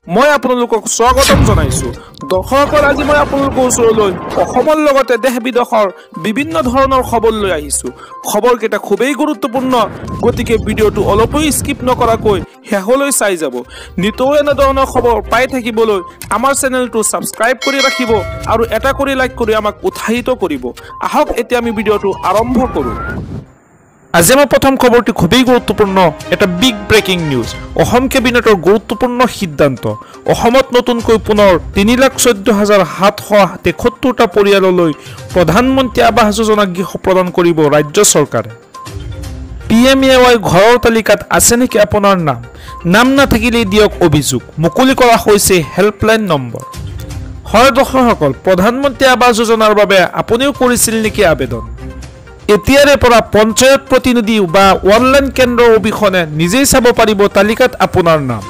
মই আপোনালোকক স্বাগতম জনাইছো। দৰ্শকসকল, আজি মই আপোনালোকৰ ওচৰলৈ অসমৰ লগতে দেশ বিদেশৰ বিভিন্ন ধৰণৰ খবৰ লৈ আহিছো। খবৰকেইটা খুবেই গুৰুত্বপূৰ্ণ, গতিকে ভিডিঅ'টো অলপো স্কিপ নকৰাকৈ শেষলৈ চাই যাব। নিতৌ এনে ধৰণৰ খবৰ পাই থাকিবলৈ আমাৰ চেনেলটো ছাবস্ক্ৰাইব কৰি ৰাখিব আৰু এটা কৰি লাইক কৰি আমাক উৎসাহিত কৰিব। আহক এতিয়া আমি ভিডিঅ'টো আৰম্ভ কৰোঁ। আজি আমাৰ প্ৰথম খবৰটি খুবেই গুৰুত্বপূৰ্ণ, এটা বিগ ব্ৰেকিং নিউজ। অসম কেবিনেটৰ গুৰুত্বপূৰ্ণ সিদ্ধান্ত। অসমত নতুনকৈ পুনৰ ৩,১৪,৭৭৩টা পৰিয়াললৈ প্ৰধানমন্ত্ৰী আৱাস যোজনা গৃহ প্ৰদান কৰিব ৰাজ্য চৰকাৰে। PMAY ঘৰৰ তালিকাত আছে নেকি আপোনাৰ নাম? নাম নাথাকিলেই দিয়ক অভিযোগ। মুকলি কৰা হৈছে হেল্পলাইন নম্বৰ। হয় দৰ্শকসকল, প্ৰধানমন্ত্ৰী আৱাস যোজনাৰ বাবে আপুনিও কৰিছিল নেকি আবেদন? এতিয়াৰে পৰা পঞ্চায়ত প্ৰতিনিধি বা অনলাইন কেন্দ্ৰৰ অবিহনে নিজেই চাব পাৰিব তালিকাত আপোনাৰ নাম।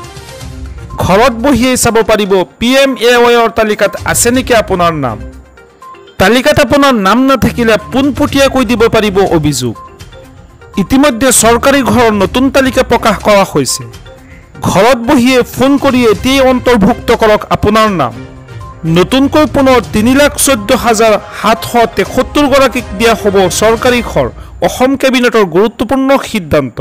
ঘৰত বহিয়েই চাব পাৰিব PMAYৰ তালিকাত আছে নেকি আপোনাৰ নাম। তালিকাত আপোনাৰ নাম নাথাকিলে পোনপটীয়াকৈ দিব পাৰিব অভিযোগ। ইতিমধ্যে চৰকাৰী ঘৰৰ নতুন তালিকা প্ৰকাশ কৰা হৈছে। ঘৰত বহিয়ে ফোন কৰি এতিয়াই অন্তৰ্ভুক্ত কৰক আপোনাৰ নাম। নতুনকৈ পুনৰ ৩,১৪,৭৭৩ গৰাকীক দিয়া হ'ব চৰকাৰী ঘৰ। অসম কেবিনেটৰ গুৰুত্বপূৰ্ণ সিদ্ধান্ত।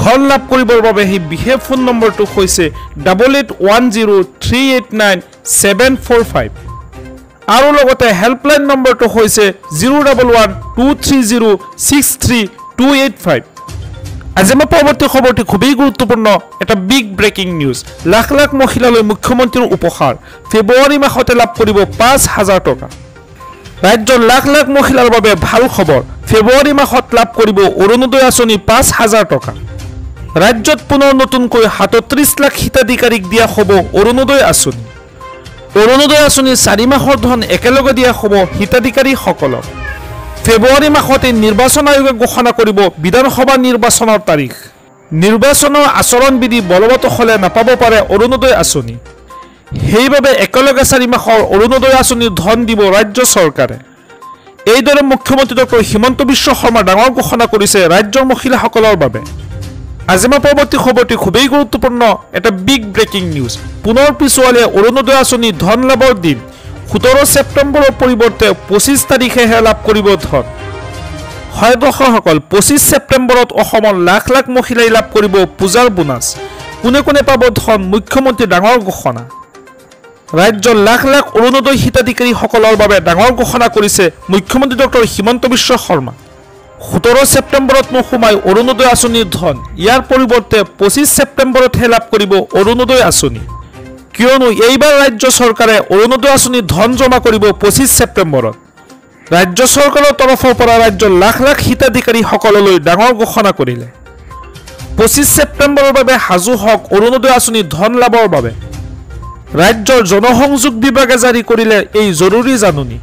ঘৰ লাভ কৰিবৰ বাবে সেই বিশেষ ফোন নম্বৰটো হৈছে 8810389745 আৰু লগতে হেল্পলাইন নম্বৰটো হৈছে 01123063285। আজি আমাৰ পৰৱৰ্তী খবৰটি খুবেই গুৰুত্বপূৰ্ণ, এটা big breaking news. Lakh lakh মহিলালৈ মুখ্যমন্ত্ৰীৰ উপহাৰ। ফেব্ৰুৱাৰী মাহতে লাভ কৰিব ৫,০০০ টকা। ৰাজ্যৰ লাখ লাখ মহিলাৰ বাবে ভাল খবৰ। ফেব্ৰুৱাৰী মাহত লাভ কৰিব অৰুণোদয় আঁচনি ৫,০০০ টকা। ৰাজ্যত পুনৰ নতুনকৈ ৩৭ লাখ হিতাধিকাৰীক দিয়া হ'ব অৰুণোদয় আঁচনি। অৰুণোদয় আঁচনিৰ ৪ মাহৰ ধন একেলগে দিয়া হ'ব হিতাধিকাৰীসকলক। ফেব্ৰুৱাৰী মাহতে নিৰ্বাচন আয়োগে ঘোষণা কৰিব বিধানসভা নিৰ্বাচনৰ তাৰিখ। নিৰ্বাচনৰ আচৰণবিধি বলবৎ হ'লে নাপাব পাৰে অৰুণোদয় আঁচনি। সেইবাবে একেলগে ৪ মাহৰ অৰুণোদয় আঁচনিৰ ধন দিব ৰাজ্য চৰকাৰে। এইদৰে মুখ্যমন্ত্ৰী ডক্টৰ হিমন্ত বিশ্ব শৰ্মাই ডাঙৰ ঘোষণা কৰিছে ৰাজ্যৰ মহিলাসকলৰ বাবে। আজি আমাৰ পৰৱৰ্তী খবৰটি খুবেই গুৰুত্বপূৰ্ণ, এটা বিগ ব্ৰেকিং নিউজ। পুনৰ পিছুৱালে অৰুণোদয় আঁচনি ধন লাভৰ দিন। ১৭ ছেপ্টেম্বৰৰ পৰিৱৰ্তে ২৫ তাৰিখেহে লাভ কৰিব ধন। হয় দৰ্শকসকল, ২৫ ছেপ্টেম্বৰত অসমৰ লাখ লাখ মহিলাই লাভ কৰিব পূজাৰ বোনাছ। কোনে কোনে পাব ধন? মুখ্যমন্ত্ৰীৰ ডাঙৰ ঘোষণা। ৰাজ্যৰ লাখ লাখ অৰুণোদয় হিতাধিকাৰীসকলৰ বাবে ডাঙৰ ঘোষণা কৰিছে মুখ্যমন্ত্ৰী ডক্টৰ হিমন্ত বিশ্ব শৰ্মা। ১৭ ছেপ্টেম্বৰত নোসোমাই অৰুণোদয় আঁচনিৰ ধন। ইয়াৰ পৰিৱৰ্তে ২৫ ছেপ্টেম্বৰতহে লাভ কৰিব অৰুণোদয় আঁচনি। কিয়নো এইবাৰ ৰাজ্য চৰকাৰে অৰুণোদয় আঁচনিৰ ধন জমা কৰিব ২৫ ছেপ্টেম্বৰত। ৰাজ্য চৰকাৰৰ তৰফৰ পৰা ৰাজ্যৰ লাখ লাখ হিতাধিকাৰীসকললৈ ডাঙৰ ঘোষণা কৰিলে। ২৫ ছেপ্টেম্বৰৰ বাবে সাজু হওক অৰুণোদয় আঁচনিৰ ধন লাভৰ বাবে। ৰাজ্যৰ জনসংযোগ বিভাগে জাৰি কৰিলে এই জৰুৰী জাননী।